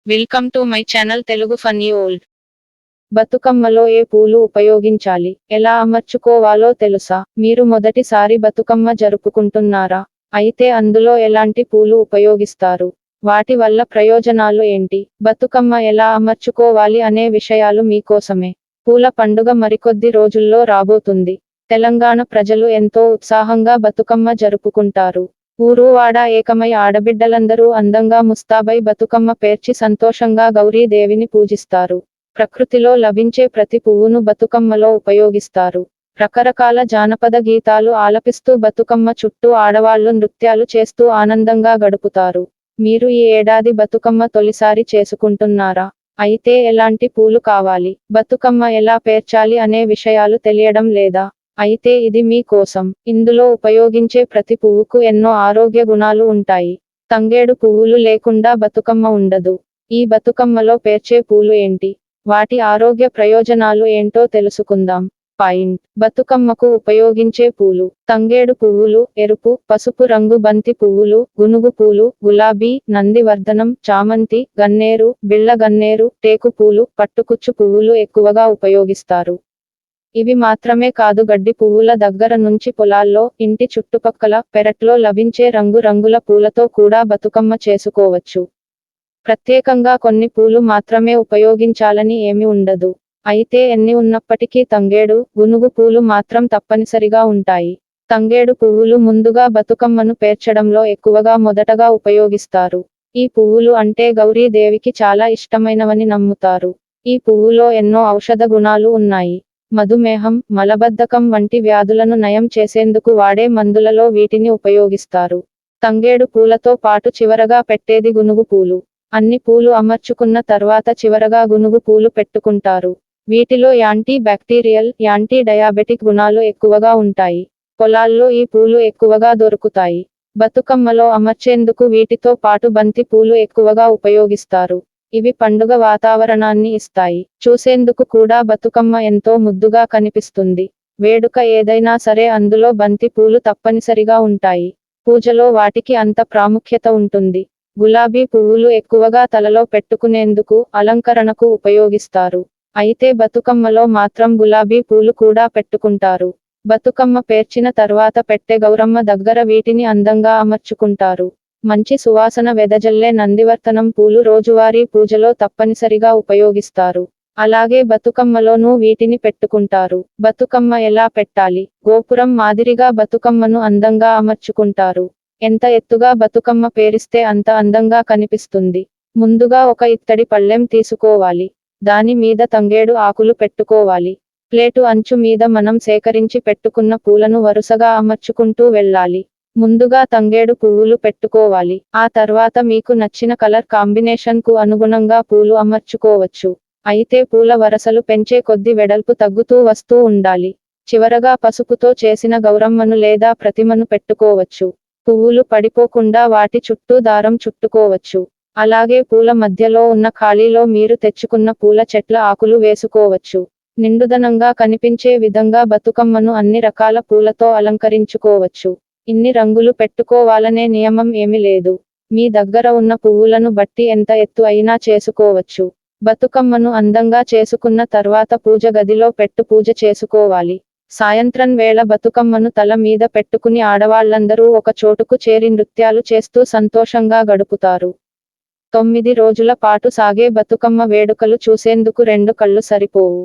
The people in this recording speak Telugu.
Welcome to my channel Telugu funny old. బతుకమ్మలో ఏ పూలు ఉపయోగించాలి, ఎలా అమర్చుకోవాలో తెలుసా? మీరు మొదటిసారి బతుకమ్మ జరుపుకుంటున్నారా? అయితే అందులో ఎలాంటి పూలు ఉపయోగిస్తారు? వాటి వల్ల ప్రయోజనాలు ఏంటి? బతుకమ్మ ఎలా అమర్చుకోవాలి అనే విషయాలు మీకోసమే. పూల పండుగ మరికొద్ది రోజుల్లో రాబోతుంది. తెలంగాణ ప్రజలు ఎంతో ఉత్సాహంగా బతుకమ్మ జరుపుకుంటారు. ఊరు వాడ ఏకమై ఆడబిడ్డలందరూ అందంగా ముస్తాబై బతుకమ్మ పేర్చి సంతోషంగా గౌరీదేవిని పూజిస్తారు. ప్రకృతిలో లభించే ప్రతి పువ్వును బతుకమ్మలో ఉపయోగిస్తారు. రకరకాల జానపద గీతాలు ఆలపిస్తూ బతుకమ్మ చుట్టూ ఆడవాళ్లు నృత్యాలు చేస్తూ ఆనందంగా గడుపుతారు. మీరు ఈ ఏడాది బతుకమ్మ తొలిసారి చేసుకుంటున్నారా? అయితే ఎలాంటి పూలు కావాలి, బతుకమ్మ ఎలా పేర్చాలి అనే విషయాలు తెలియడం లేదా? అయితే ఇది మీ కోసం. ఇందులో ఉపయోగించే ప్రతి పువ్వుకు ఎన్నో ఆరోగ్య గుణాలు ఉంటాయి. తంగేడు పువ్వులు లేకుండా బతుకమ్మ ఉండదు. ఈ బతుకమ్మలో పేర్చే పూలు ఏంటి, వాటి ఆరోగ్య ప్రయోజనాలు ఏంటో తెలుసుకుందాం. పాయింట్. బతుకమ్మకు ఉపయోగించే పూలు: తంగేడు పువ్వులు, ఎరుపు, పసుపు రంగు బంతి పువ్వులు, గునుగు పూలు, గులాబీ, నందివర్ధనం, చామంతి, గన్నేరు, బిళ్ళ గన్నేరు, టేకు పూలు, పట్టుకుచ్చు పువ్వులు ఎక్కువగా ఉపయోగిస్తారు. ఇవి మాత్రమే కాదు, గడ్డి పువ్వుల దగ్గర నుంచి పొలాల్లో, ఇంటి చుట్టుపక్కల, పెరట్లో లభించే రంగు రంగుల పూలతో కూడా బతుకమ్మ చేసుకోవచ్చు. ప్రత్యేకంగా కొన్ని పూలు మాత్రమే ఉపయోగించాలని ఏమి ఉండదు. అయితే ఎన్ని ఉన్నప్పటికీ తంగేడు, గునుగు పూలు మాత్రం తప్పనిసరిగా ఉంటాయి. తంగేడు పువ్వులు ముందుగా బతుకమ్మను పేర్చడంలో ఎక్కువగా మొదటగా ఉపయోగిస్తారు. ఈ పువ్వులు అంటే గౌరీదేవికి చాలా ఇష్టమైనవని నమ్ముతారు. ఈ పువ్వులో ఎన్నో ఔషధ గుణాలు ఉన్నాయి. మధుమేహం, మలబద్ధకం వంటి వ్యాధులను నయం చేసేందుకు వాడే మందులలో వీటిని ఉపయోగిస్తారు. తంగేడు పూలతో పాటు చివరగా పెట్టేది గునుగు పూలు. అన్ని పూలు అమర్చుకున్న తర్వాత చివరగా గునుగు పూలు పెట్టుకుంటారు. వీటిలో యాంటీ బ్యాక్టీరియల్, యాంటీ డయాబెటిక్ గుణాలు ఎక్కువగా ఉంటాయి. పొలాల్లో ఈ పూలు ఎక్కువగా దొరుకుతాయి. బతుకమ్మలో అమర్చేందుకు వీటితో పాటు బంతి పూలు ఎక్కువగా ఉపయోగిస్తారు. ఇవి పండుగ వాతావరణాన్ని ఇస్తాయి. చూసేందుకు కూడా బతుకమ్మ ఎంతో ముద్దుగా కనిపిస్తుంది. వేడుక ఏదైనా సరే అందులో బంతి పూలు తప్పనిసరిగా ఉంటాయి. పూజలో వాటికి అంత ప్రాముఖ్యత ఉంటుంది. గులాబీ పువ్వులు ఎక్కువగా తలలో పెట్టుకునేందుకు, అలంకరణకు ఉపయోగిస్తారు. అయితే బతుకమ్మలో మాత్రం గులాబీ పూలు కూడా పెట్టుకుంటారు. బతుకమ్మ పేర్చిన తర్వాత పెట్టె గౌరమ్మ దగ్గర వీటిని అందంగా అమర్చుకుంటారు. మంచి సువాసన వెదజల్లే నందివర్ధనం పూలు రోజువారీ పూజలో తప్పనిసరిగా ఉపయోగిస్తారు. అలాగే బతుకమ్మలోనూ వీటిని పెట్టుకుంటారు. బతుకమ్మ ఎలా పెట్టాలి? గోపురం మాదిరిగా బతుకమ్మను అందంగా అమర్చుకుంటారు. ఎంత ఎత్తుగా బతుకమ్మ పేరిస్తే అంత అందంగా కనిపిస్తుంది. ముందుగా ఒక ఇత్తడి పళ్ళెం తీసుకోవాలి. దాని మీద తంగేడు ఆకులు పెట్టుకోవాలి. ప్లేటు అంచు మీద మనం సేకరించి పెట్టుకున్న పూలను వరుసగా అమర్చుకుంటూ వెళ్ళాలి. ముందుగా తంగేడు పువ్వులు పెట్టుకోవాలి. ఆ తర్వాత మీకు నచ్చిన కలర్ కాంబినేషన్ కు అనుగుణంగా పూలు అమర్చుకోవచ్చు. అయితే పూల వరసలు పెంచే కొద్ది వెడల్పు తగ్గుతూ వస్తూ ఉండాలి. చివరగా పసుపుతో చేసిన గౌరమ్మను లేదా ప్రతిమను పెట్టుకోవచ్చు. పువ్వులు పడిపోకుండా వాటి చుట్టూ దారం చుట్టుకోవచ్చు. అలాగే పూల మధ్యలో ఉన్న ఖాళీలో మీరు తెచ్చుకున్న పూల చెట్ల ఆకులు వేసుకోవచ్చు. నిండుదనంగా కనిపించే విధంగా బతుకమ్మను అన్ని రకాల పూలతో అలంకరించుకోవచ్చు. ఇన్ని రంగులు పెట్టుకోవాలనే నియమం ఏమీ లేదు. మీ దగ్గర ఉన్న పువ్వులను బట్టి ఎంత ఎత్తు అయినా చేసుకోవచ్చు. బతుకమ్మను అందంగా చేసుకున్న తర్వాత పూజ గదిలో పూజ చేసుకోవాలి. సాయంత్రం వేళ బతుకమ్మను తల మీద పెట్టుకుని ఆడవాళ్లందరూ ఒక చోటుకు చేరి నృత్యాలు చేస్తూ సంతోషంగా గడుపుతారు. 9 రోజుల పాటు సాగే బతుకమ్మ వేడుకలు చూసేందుకు 2 కళ్ళు సరిపోవు.